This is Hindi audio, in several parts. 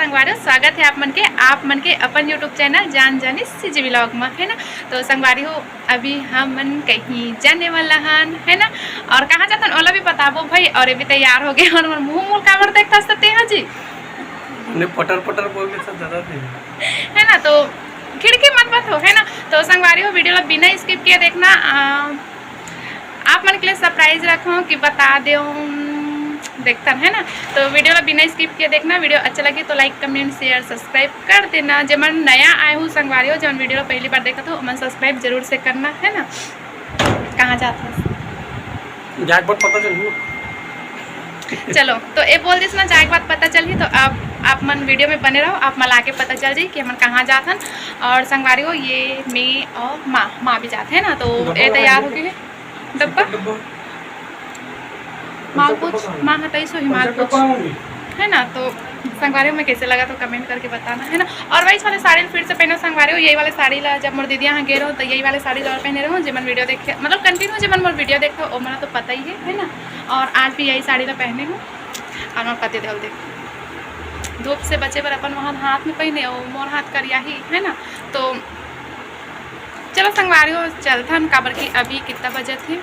संगवारी स्वागत है आप मन के अपन यूट्यूब चैनल जान जानी सीजी व्लॉग में, है ना। तो संगवारी हो अभी हम मन कहीं जाने वाला हन, है ना। और कहाँ जाता ओला भी बताबो भाई। और अभी तैयार हो गए और मुँह मूल काबर देखता सकते हैं जी ने पटर पटर बोल के सब ज़्यादा थे, है ना। तो खिड़की मत मत हो, है ना। तो संगवारी हो वीडियो बिना स्किप किए देखना। आप मन के लिए सरप्राइज रखो कि बता दो देखता है ना। तो वीडियो ला बिना स्किप किए देखना। वीडियो अच्छा लगे तो लाइक कमेंट शेयर सब्सक्राइब कर देना। जब मैं नया आए हूँ संगवारी हो, जब वीडियो पहली बार देखा तो मन सब्सक्राइब जरूर से करना, है ना। कहाँ जाता है जैकपॉट पता चल चलो तो ये बोल दिस ना जाए बात पता चली तो आप मन वीडियो में बने रहो। आप मला के पता चल जाए कि हम कहाँ जाते हैं। और संगवारी हो ये मैं और माँ भी जाते हैं ना। तो ये तैयार हो गई है डब्बा मालपूछ माँ हटाई सो ही मालपूछ, है ना। तो संगवारी में कैसे लगा तो कमेंट करके बताना, है ना। और वही वाले साड़ी फिर से पहनो संगवारी हो। यही वाले साड़ी ला जब मोर दीदी यहाँ गे रहो तो यही वाले साड़ी और पहने रहो। जब मन वीडियो देखे मतलब कंटिन्यू जब मन मोर वीडियो देखो वो मना तो पता ही है ना। और आज भी यही साड़ी ला पहने हूँ। और मोर पति देव देख धूप से बचे पर अपन वहाँ हाथ में पहने और मोर हाथ करिया ही, है ना। तो चलो संगवारी हो चलता हम काबर की अभी कितना बजे थे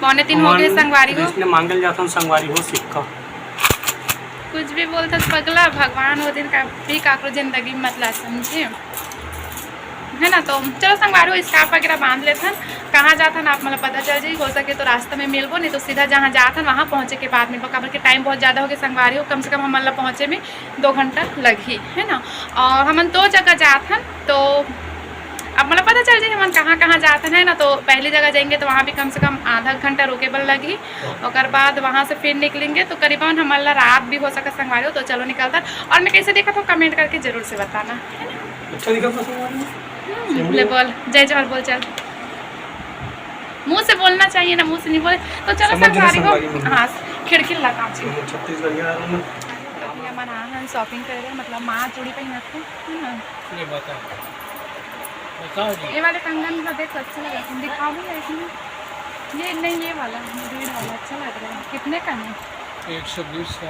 2:45 हो गए संगवारी हो। इसने मांगल जाता हूँ संगवारी हो सिक्का कुछ भी बोलता पगला भगवान वो दिन का भी काकरो जिंदगी मतलब समझे, है ना। तो चलो संगवारी हो स्कार्फ वगैरह बांध लेते हैं। कहाँ जाता ना आप मतलब पता चल जाए। हो सके तो रास्ते में मिलबो, नहीं तो सीधा जहाँ जाता वहाँ पहुँचे के बाद मिलबो। काबर के टाइम बहुत ज़्यादा हो गया संगवारी हो। कम से कम हम मतलब पहुँचे में 2 घंटा लगी, है ना। और हम 2 जगह जाते हैं तो अब मतलब पता चल जाए हम कहाँ जाते हैं ना। तो पहली जगह जाएंगे तो वहाँ भी कम से कम आधा घंटा रुकेबल लगी। और बाद वहाँ से फिर निकलेंगे तो करीबन हमारा रात भी हो सका संगवारी हो। तो चलो निकलता। और मैं कैसे देखा तो कमेंट करके जरूर से बताना, है ना। अच्छा निकलता संगवारी ले बोल जय जवाहर बोल चल। मुँह से बोलना चाहिए ना, मुँह से नहीं बोले। तो चलो संगवारी हो हाँ खिड़की लगा शॉपिंग कर रहे मतलब माँ चूड़ी पहना ये वाले कंगन का देख अच्छा लगा दिखाओ भी ये नहीं ये वाला रेड वाला अच्छा लग रहा है। कितने का है 120 का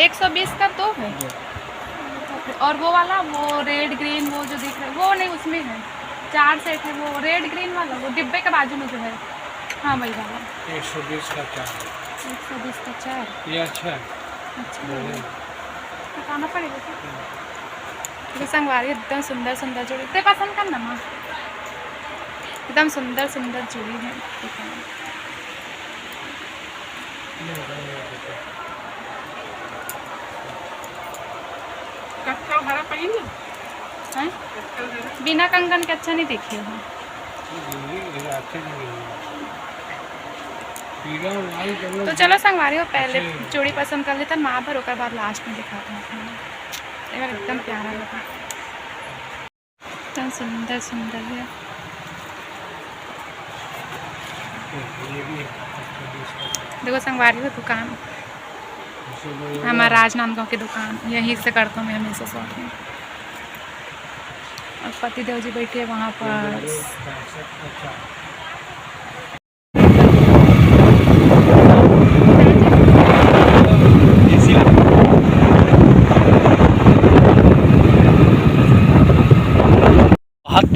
120 का 2 है। और वो वाला वो रेड ग्रीन वो जो दिख रहा है वो नहीं उसमें है 4 सेट है। वो रेड ग्रीन वाला वो डिब्बे के बाजू में जो है हाँ वही वाला 120 का 4 120 का 4 ये अच्छा बताना पड़ेगा। तो संगवारी एकदम सुंदर सुंदर जोड़ी ते पसंद करना माँ एकदम सुंदर सुंदर जोड़ी है। बिना कंगन के अच्छा नहीं दिखे हो। तो चलो संगवारी हो पहले चूड़ी पसंद कर लेता माँ भर होकर बाद लास्ट में दिखाते हैं। एकदम प्यारा लगा एकदम सुंदर सुंदर है। देखो संगवारी हो दुकान हमारा राजनांदगांव की दुकान यहीं से करता हूँ मैं हमेशा शॉपिंग। और पति देव जी बैठे वहाँ पर।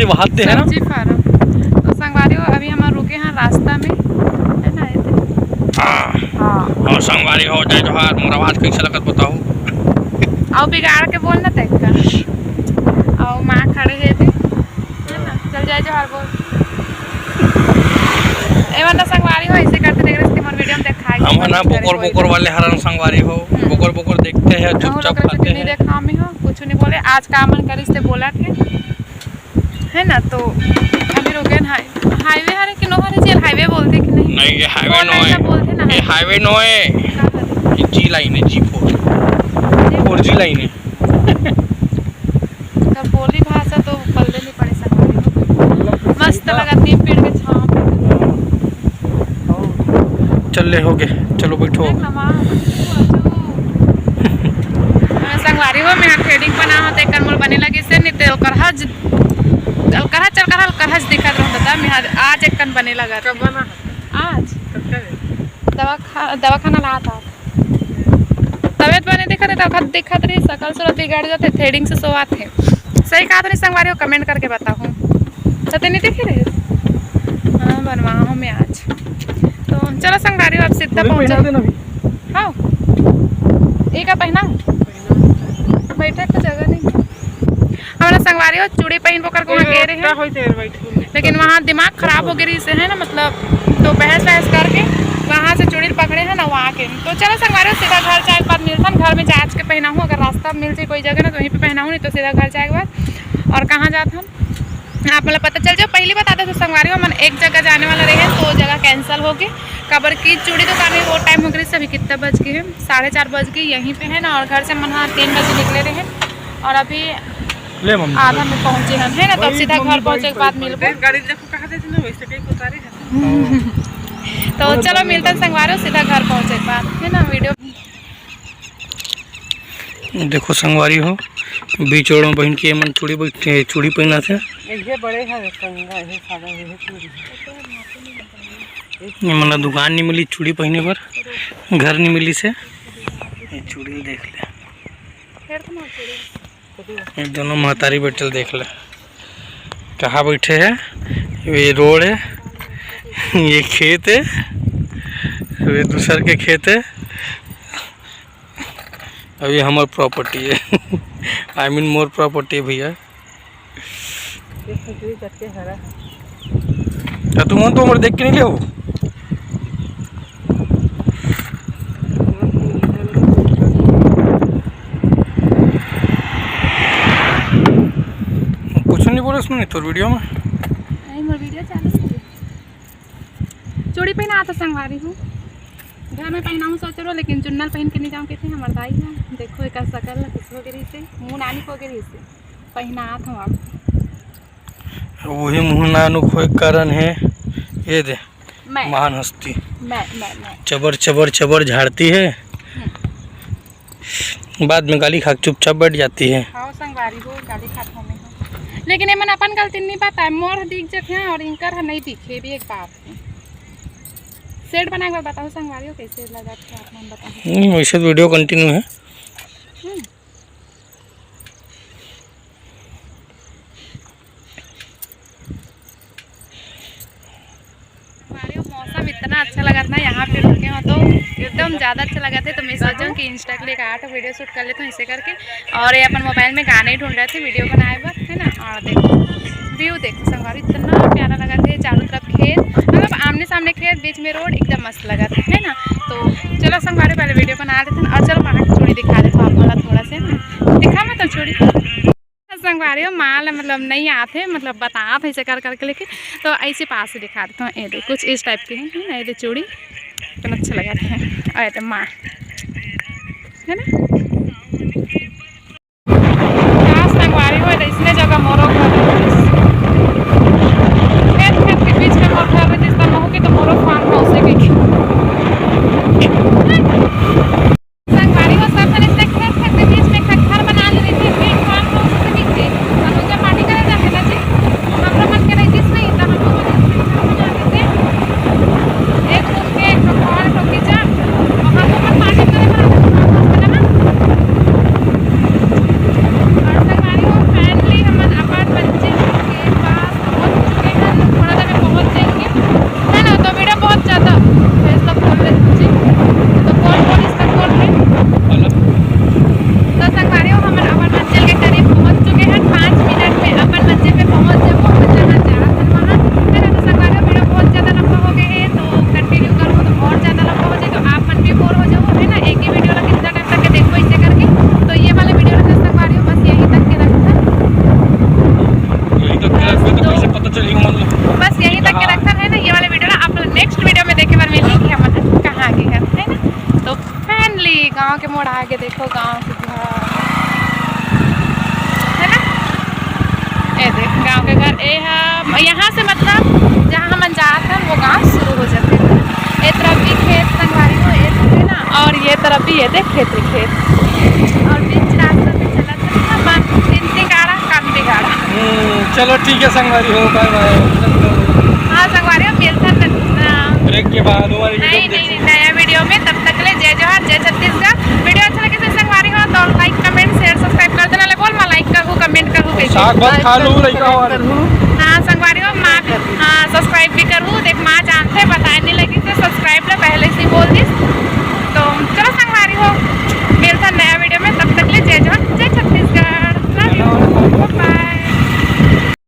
हाथते है ना सब्जी फार्म। तो संगवारी हो अभी हम रुके हैं रास्ता में, है ना। हाँ संगवारी हो जय जोहार मोर आवाज कैसे लगत बताओ। आओ बिगाड़ के बोलना तय कर आओ माँ खड़े है ना। चल जय जोहार बोल एवं संगवारी हो ऐसे करते देख रहे मोर वीडियो में दिखाई हम ना बोकर बोकर वाले हरन संगवारी हो बोकर बोकर देखते हैं चुपचाप खाते हैं। देखा में हो कुछ नहीं बोले आज का मन करी से बोला थे, है ना। तो अभी रुके हाईवे हरे कि नो हरे जेल हाईवे बोलते कि नहीं ये हाईवे नो है ये हाईवे नो है ये जी लाइन है G4 G लाइन है। तो बोली भाषा तो बोलने नहीं पड़े संगवारी मस्त लगा 3 पेड़ के छांव चल ले हो गए चलो बैठो। संगवारी हो मैं थ्रेडिंग बना हो तो मोल बने लगी से नहीं तेल करहज दिखत रहता था मैं आज एक कन बने लगा कब बना आज दवाखाना ला था तबियत बने दिखत है तो दिखत रही सकल सूरत बिगड़ जाते थ्रेडिंग से सोआत है। सही कहा तो नहीं संगवारी हो, कमेंट करके बताओ तो नहीं दिख रहे। हाँ बनवाओ मैं आज तो चलो संगवारी हो अब सीधा पहुँचे। हाँ एक पहना बैठे तो जगह नहीं हमारा संगवारी हो। चूड़ी पहन को करके वहाँ गए रहे हैं लेकिन वहाँ दिमाग खराब हो गई से है ना, मतलब तो बहस करके वहाँ से चूड़ी पकड़े हैं ना वहाँ के। तो चलो संगवारी हो सीधा घर जाए के बाद मिलता घर में जाँच के पहना हूँ। अगर रास्ता मिल जाए कोई जगह ना तो वहीं पे पहना हूँ, नहीं तो सीधा घर जाए के बाद। और कहाँ जाता हम आप मतलब पता चल जाओ। पहली बात आता तो संगवारी हो मन एक जगह जाने वाला रहे तो जगह कैंसिल हो गई। कबर की चूड़ी दुकान में वो टाइम हो गई। अभी कितना बज गए हैं? 4:30 बज गई यहीं पे है ना। और घर से मन 3 बजे निकले रहे और अभी आधा में पहुँचे हैं है ना। तो सीधा घर पहुँचे के बाद मिलते तो चलो मिलते हैं संगवारी हो सीधा घर पहुँचे के बाद है ना। वीडियो देखो संगवारी हो बीच रोड में बहन के मन चूड़ी पहना थे। मतलब दुकान नहीं मिली चूड़ी पहने पर, घर नहीं मिली से ये चूड़ी देख ले। ये दोनों महतारी बैठे देख ले कहाँ बैठे है। ये रोड है, ये खेत है, ये दूसर के खेत है। अब ये हमार प्रॉपर्टी है आई मीन मोर प्रॉपर्टी भैया। तुम तो उम्र देख के नहीं ले हो। कुछ नहीं बोले सुनो तो वीडियो में वीडियो चालू चूड़ी पहना तो संगवारी हूँ घर में पहना हूँ सोच रहा लेकिन चुन्नल पहन के नहीं जाऊँ कहते हमारे दाई है। देखो एक शकल किस वगैरह से मुँह नानी वगैरह से पहना था वही मुँह नानुक हो कारण है। ये दे महान हस्ती मैं चबर चबर चबर झाड़ती है बाद में गाली खा चुपचाप बैठ जाती है। हाँ संगवारी हो गाली खाता में लेकिन मन अपन गलती नहीं पता है। मोर दिख जाते हैं और इनकर है नहीं दिखे भी एक बात है। सेट बना के बताओ संगवारी हो कैसे लगा था आप मन बताओ। वैसे वीडियो कंटिन्यू है। मौसम इतना अच्छा लगा था यहाँ पे रुके हो तो एकदम ज़्यादा अच्छा लगा था। तो मैं सोचा कि इंस्टा के लिए एक वीडियो शूट कर लेता हूँ इसे करके। और ये अपन मोबाइल में गाने ही ढूंढ रहे थे वीडियो बनाए पर है ना। और देखो व्यू देखो संगवारी इतना प्यारा लगा था। चारों तरफ खेत मतलब आमने सामने खेत बीच में रोड एकदम मस्त लगा था है ना। तो चलो संगवारी पहले वीडियो बना लेते हैं और चलो वहाँ की चूड़ी दिखा देता हूँ आप मतलब थोड़ा सा ना दिखा मतलब चूड़ी संगवारी हो माल मतलब नहीं आते मतलब बता ऐसे कर करके लेकिन तो ऐसे पास से दिखा देता हूँ। ये दे कुछ इस टाइप के हैं ना। ये चूड़ी इतना अच्छा लगा है और माँ है ना संगवारी हो इसने जगह मोरो खेत के बीच में मोर घर जिस तरह होगी तो मोरो फार्म हाउस है संगवारी हो सब इसने खेत के बीच में घर बना ले रही थी फार्म हाउस से नीचे और मुझे पार्टी करे जाते ना जी हमरा मन के नहीं जिस नहीं तो हम लोग बना देते एक रूम के एक हॉल तो किचन वहां तो अपन पार्टी करे बना ना। और संगवारी हो फैमिली हम अपन बच्चे के पास पहुंच चुके हैं। थोड़ा देर में पहुंच जाएंगे है ना। तो वीडियो बहुत ज़्यादा फेस तक खोल रहे जी तो कौन इसका खोल रहे तो संगवारी हो हम अपन मंजिल के करीब पहुंच चुके हैं। 5 मिनट में अपन मंजिल पे पहुंच जाए वो जहाँ जा रहा था वहाँ है ना। तो संगवारी हो वीडियो बहुत ज़्यादा लंबा हो गए हैं तो कंटिन्यू करो तो और ज़्यादा लंबा हो जाए तो आप मन भी बोर हो जाओ है ना। एक ही वीडियो ला कितना टाइम तक के देखो इसे करके। तो ये वाला वीडियो रखा संगवारी हो बस यहीं तक के रखा बस यहीं तक के रखा है ना। ये वाले वीडियो ना आप नेक्स्ट वीडियो में देखे बार मिलेंगे हम कहाँ आगे है ना। तो फैमिली गाँव के मोड़ आगे देखो गाँव के घर है ना। ये देख गाँव के घर ये है यहाँ से मतलब जहाँ हम जाते हैं वो गाँव शुरू हो जाते हैं। ये तरफ भी खेत संगवारी हो ये है ना और ये तरफ भी ये देख खेत और बीच रास्ता पे चला था तीन गाड़ा काफी गाड़ा। चलो ठीक है संगवारी हो बाय बाय। हाँ संगवारी हो मिलता ब्रेक के बाद नहीं नया वीडियो में तब तक ले जय जोहार जय छत्तीसगढ़। वीडियो अच्छा लगे भाग भाग खा लूँ लड़का वाला। हाँ संगवारी हो माँ, हाँ सब्सक्राइब भी करूँ। देख माँ जानते बताने लगी थे सब्सक्राइब ला पहले से ही बोल दी।